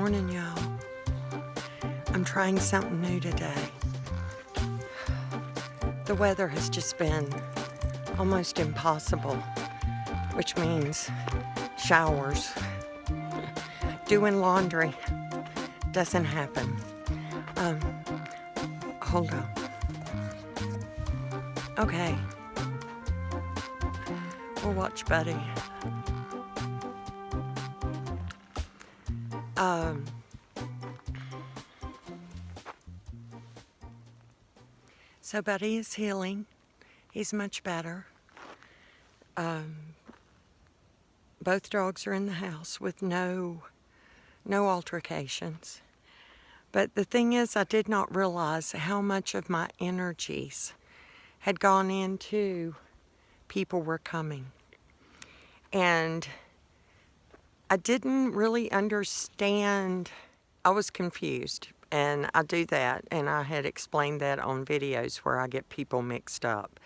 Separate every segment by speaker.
Speaker 1: morning, y'all. I'm trying something new today. The weather has just been almost impossible, which means showers. Doing laundry doesn't happen. Hold on. Okay. We'll watch Buddy. So Buddy is healing. He's much better. Both dogs are in the house with no altercations. But the thing is, I did not realize how much of my energies had gone into people were coming. And I didn't really understand. I was confused, and I do that, and I had explained that on videos where I get people mixed up.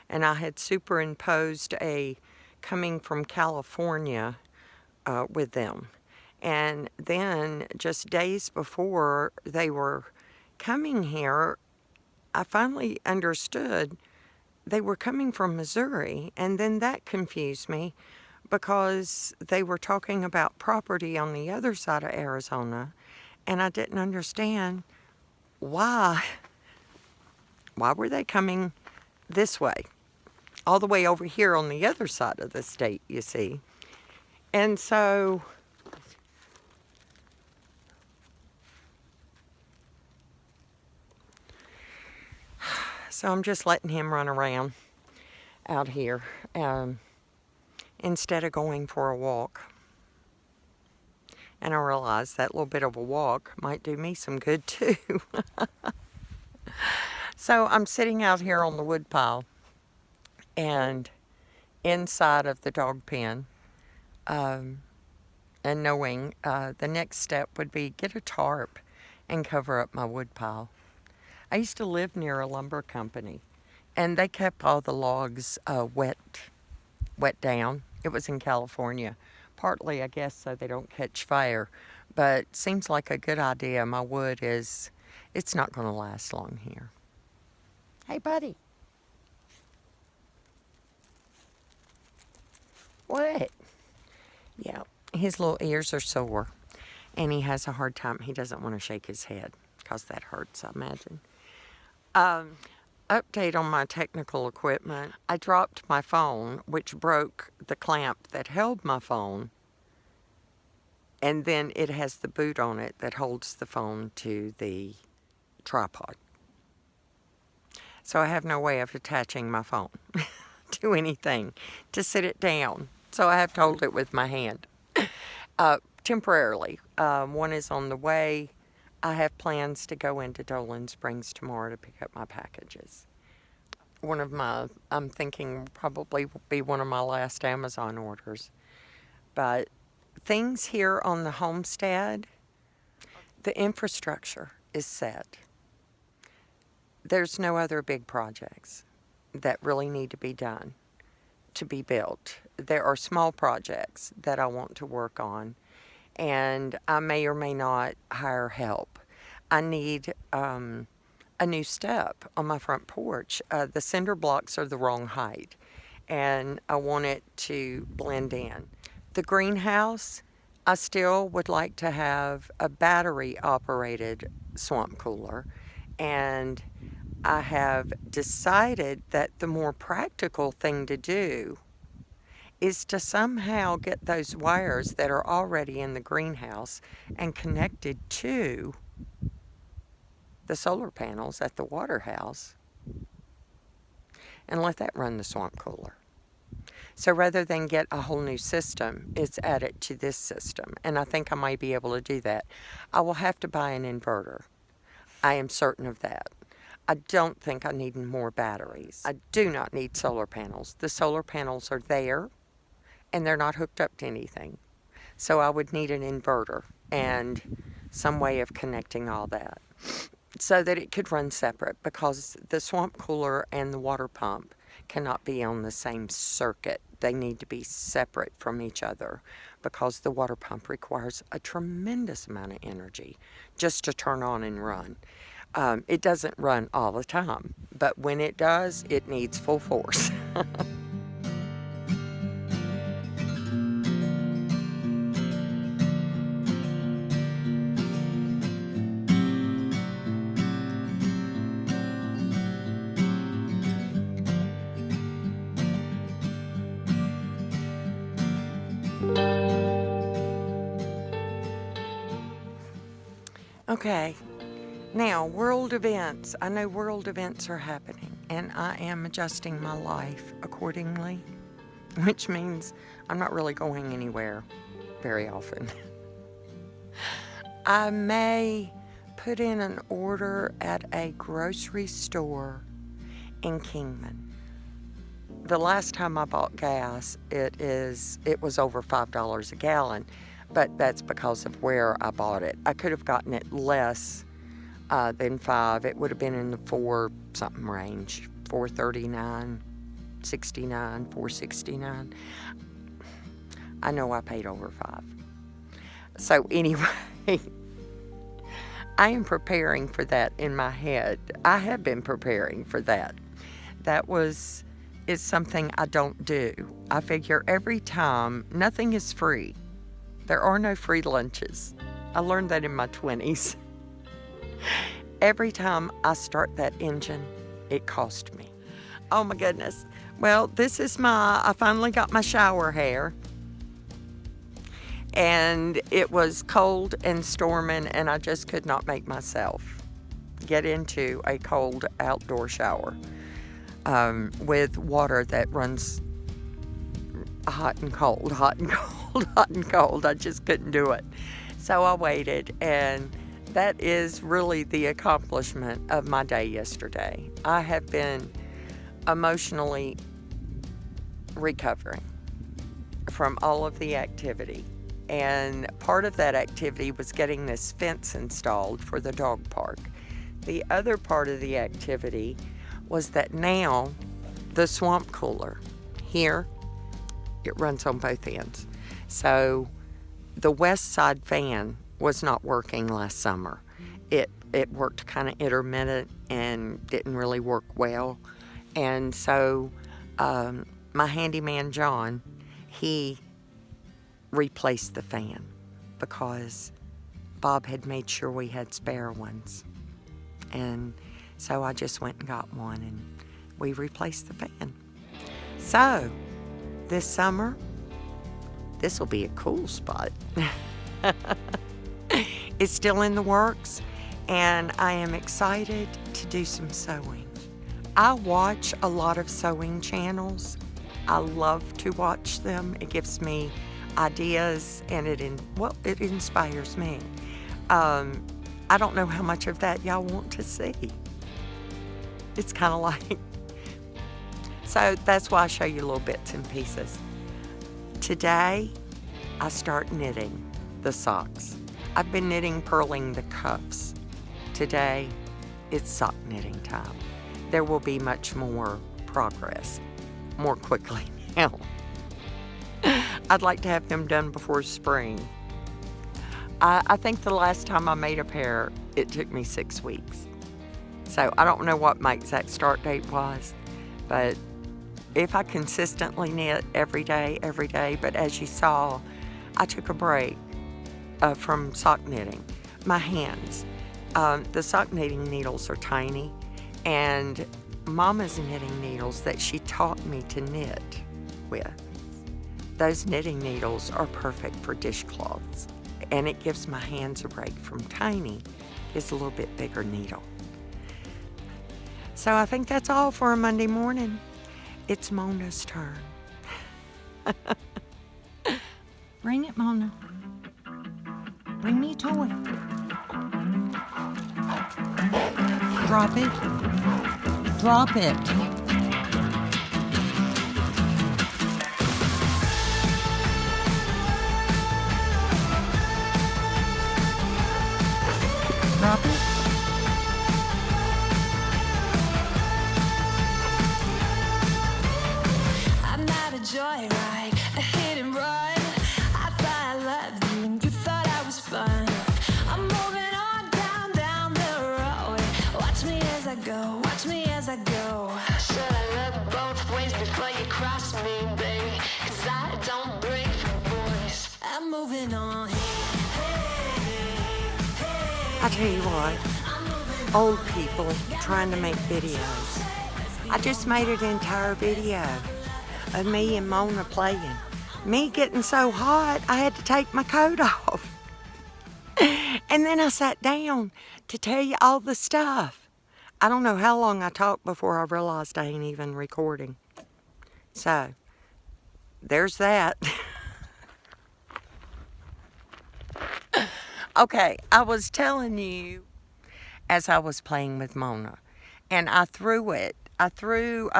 Speaker 1: And I had superimposed a coming from California with them. And then just days before they were coming here, I finally understood they were coming from Missouri. And then that confused me because they were talking about property on the other side of Arizona. And I didn't understand why were they coming this way, all the way over here on the other side of the state, you see. And so I'm just letting him run around out here instead of going for a walk. And I realized that little bit of a walk might do me some good too. So I'm sitting out here on the wood pile and inside of the dog pen, and knowing the next step would be get a tarp and cover up my wood pile. I used to live near a lumber company, and they kept all the logs wet down. It was in California. Partly, I guess, so they don't catch fire. But seems like a good idea. My wood it's not going to last long here. Hey, Buddy. What? Yeah, his little ears are sore, and he has a hard time. He doesn't want to shake his head because that hurts, I imagine. Update on my technical equipment. I dropped my phone, which broke the clamp that held my phone, and then it has the boot on it that holds the phone to the tripod. So I have no way of attaching my phone to anything to sit it down. So I have to hold it with my hand temporarily. One is on the way. I have plans to go into Dolan Springs tomorrow to pick up my packages. I'm thinking probably will be one of my last Amazon orders. But things here on the Homestead, the infrastructure is set. There's no other big projects that really need to be done to be built. There are small projects that I want to work on, and I may or may not hire help. I need a new step on my front porch. The cinder blocks are the wrong height, and I want it to blend in. The greenhouse, I still would like to have a battery-operated swamp cooler, and I have decided that the more practical thing to do is to somehow get those wires that are already in the greenhouse and connected to the solar panels at the water house and let that run the swamp cooler. So rather than get a whole new system, it's added to this system. And I think I might be able to do that. I will have to buy an inverter. I am certain of that. I don't think I need more batteries. I do not need solar panels. The solar panels are there, and they're not hooked up to anything. So I would need an inverter and some way of connecting all that so that it could run separate, because the swamp cooler and the water pump cannot be on the same circuit. They need to be separate from each other because the water pump requires a tremendous amount of energy just to turn on and run. It doesn't run all the time, but when it does, it needs full force. Okay, now world events. I know world events are happening, and I am adjusting my life accordingly, which means I'm not really going anywhere very often. I may put in an order at a grocery store in Kingman. The last time I bought gas, it was over $5 a gallon, but that's because of where I bought it. I could have gotten it less than $5. It would have been in the $4-something range, $4.39, $4.69, $4.69. I know I paid over $5. So anyway, I am preparing for that in my head. I have been preparing for that. That is something I don't do. I figure every time, nothing is free. There are no free lunches. I learned that in my 20s. Every time I start that engine, it cost me. Oh my goodness. Well, I finally got my shower hair. And it was cold and storming, and I just could not make myself get into a cold outdoor shower with water that runs hot and cold, hot and cold, hot and cold. I just couldn't do it. So I waited, and that is really the accomplishment of my day yesterday. I have been emotionally recovering from all of the activity. And part of that activity was getting this fence installed for the dog park. The other part of the activity was that now the swamp cooler here, it runs on both ends. So the west side fan was not working last summer. It worked kind of intermittent and didn't really work well. And so my handyman John, he replaced the fan because Bob had made sure we had spare ones. And so I just went and got one, and we replaced the fan. So this summer, this will be a cool spot. It's still in the works, and I am excited to do some sewing. I watch a lot of sewing channels. I love to watch them. It gives me ideas, and it inspires me. I don't know how much of that y'all want to see. It's kind of like, so that's why I show you little bits and pieces. Today, I start knitting the socks. I've been purling the cuffs. Today, it's sock knitting time. There will be much more progress, more quickly now. I'd like to have them done before spring. I think the last time I made a pair, it took me 6 weeks. So I don't know what my exact start date was, but if I consistently knit every day, but as you saw, I took a break from sock knitting. My hands, the sock knitting needles are tiny, and Mama's knitting needles that she taught me to knit with, those knitting needles are perfect for dishcloths, and it gives my hands a break from tiny. It's a little bit bigger needle. So I think that's all for a Monday morning. It's Mona's turn. Bring it, Mona. Bring me a toy. Drop it. Drop it. Drop it.
Speaker 2: moving on.
Speaker 1: I tell you what, old people trying to make videos. I just made an entire video of me and Mona playing. Me getting so hot, I had to take my coat off. And then I sat down to tell you all the stuff. I don't know how long I talked before I realized I ain't even recording. So, there's that. Okay, I was telling you as I was playing with Mona, and I threw it. I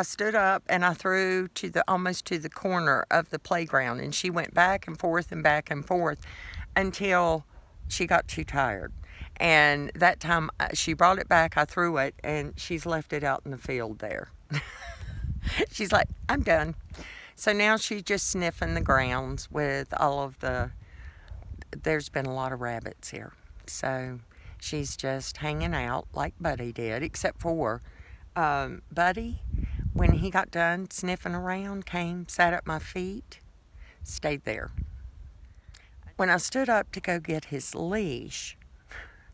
Speaker 1: stood up and I threw almost to the corner of the playground, and she went back and forth until she got too tired. And that time she brought it back, I threw it, and she's left it out in the field there. She's like, I'm done. So now she's just sniffing the grounds with there's been a lot of rabbits here. So she's just hanging out like Buddy did, except for Buddy, when he got done sniffing around, came, sat at my feet, stayed there. When I stood up to go get his leash,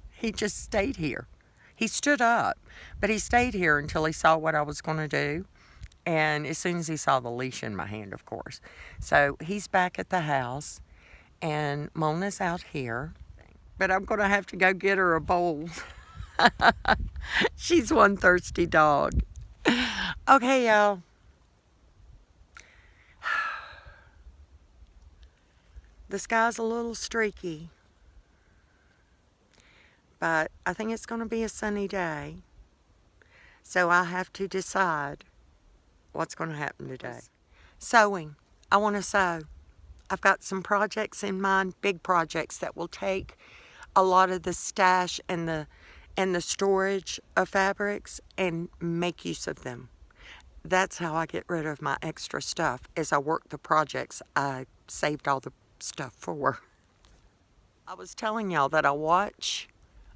Speaker 1: he just stayed here. He stood up, but he stayed here until he saw what I was going to do. And as soon as he saw the leash in my hand, of course. So he's back at the house, and Mona's out here. But I'm going to have to go get her a bowl. She's one thirsty dog. Okay, y'all. The sky's a little streaky, but I think it's going to be a sunny day. So I have to decide what's going to happen today. Sewing. I want to sew. I've got some projects in mind, big projects that will take a lot of the stash and the storage of fabrics and make use of them. That's how I get rid of my extra stuff, is I work the projects I saved all the stuff for. I was telling y'all that I watch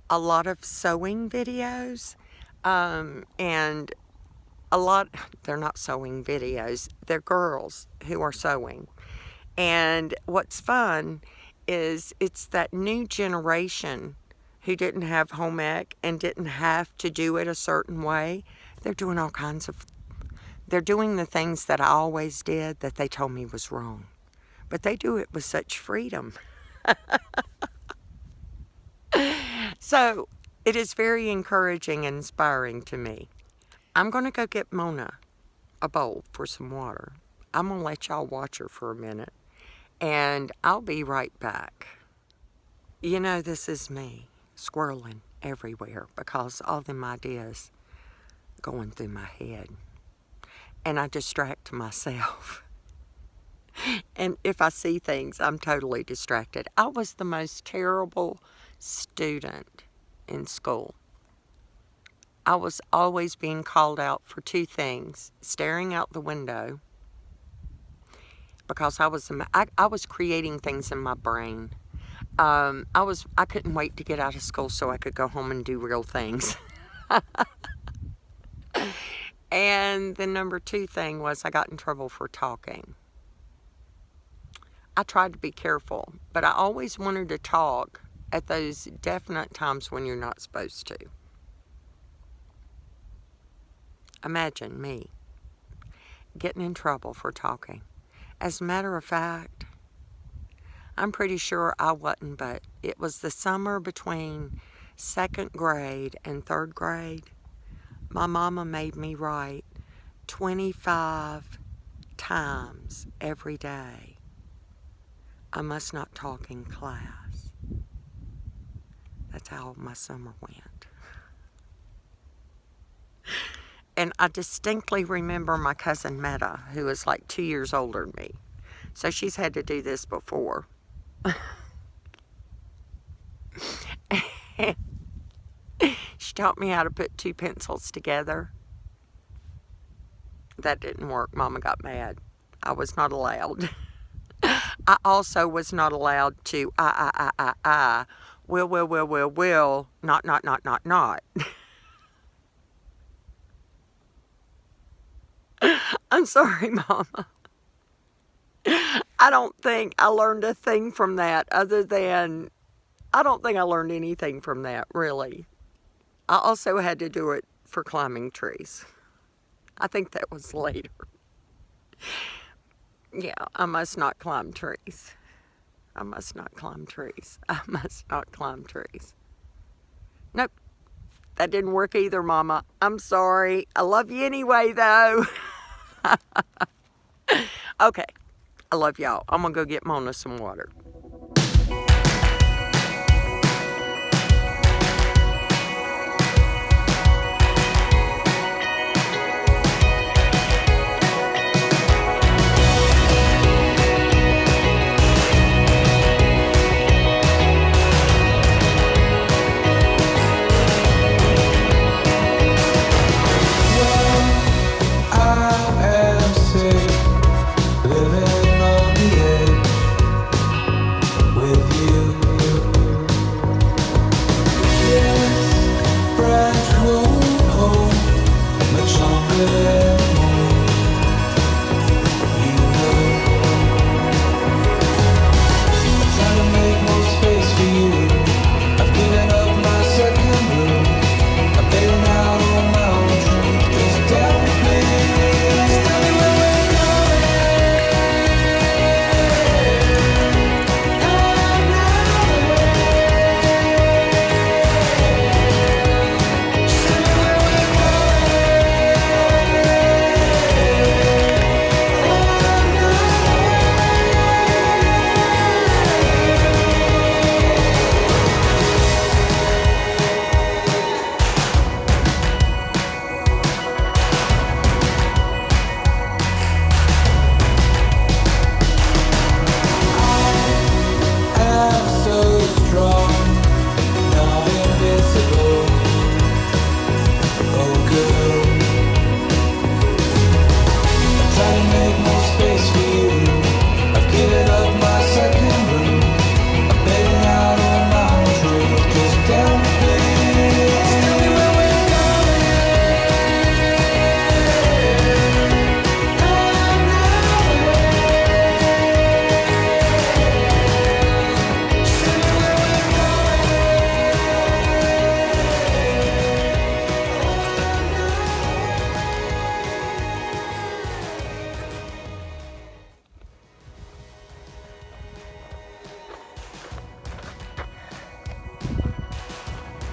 Speaker 1: a lot of sewing videos, and they're not sewing videos, they're girls who are sewing. And what's fun is it's that new generation who didn't have home ec and didn't have to do it a certain way. They're doing they're doing the things that I always did that they told me was wrong. But they do it with such freedom. So it is very encouraging and inspiring to me. I'm going to go get Mona a bowl for some water. I'm going to let y'all watch her for a minute, and I'll be right back. You know, this is me swirling everywhere because all them ideas going through my head, and I distract myself. And if I see things, I'm totally distracted. I was the most terrible student in school. I was always being called out for two things: staring out the window, because I was creating things in my brain. I couldn't wait to get out of school so I could go home and do real things. And the number two thing was I got in trouble for talking. I tried to be careful, but I always wanted to talk at those definite times when you're not supposed to. Imagine me getting in trouble for talking. As a matter of fact, I'm pretty sure I wasn't, but it was the summer between second grade and third grade. My mama made me write 25 times every day, I must not talk in class. That's how my summer went. And I distinctly remember my cousin Meta, who is like 2 years older than me. So she's had to do this before. She taught me how to put two pencils together. That didn't work. Mama got mad. I was not allowed. I also was not allowed to will, not. I'm sorry, Mama. I don't think I learned a thing from that other than, I don't think I learned anything from that, really. I also had to do it for climbing trees. I think that was later. Yeah, I must not climb trees. I must not climb trees. I must not climb trees. Nope, that didn't work either, Mama. I'm sorry. I love you anyway, though. Okay, I love y'all. I'm going to go get Mona some water.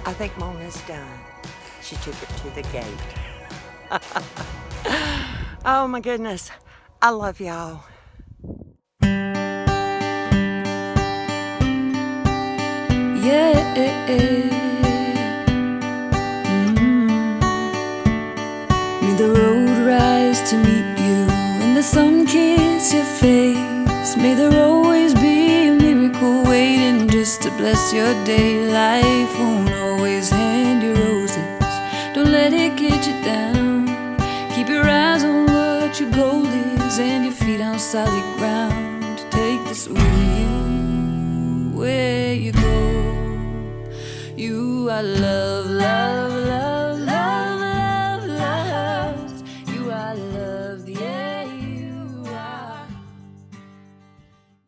Speaker 1: I think Mona's done. She took it to the gate. Oh my goodness. I love y'all.
Speaker 2: Yeah. May the road rise to meet you and the sun kiss your face. May there always be a miracle waiting just to bless your day. Life won't always hand you roses. Don't let it get you down. Keep your eyes on what your goal is and your feet on solid ground. Take this with you where you go. You are love, love.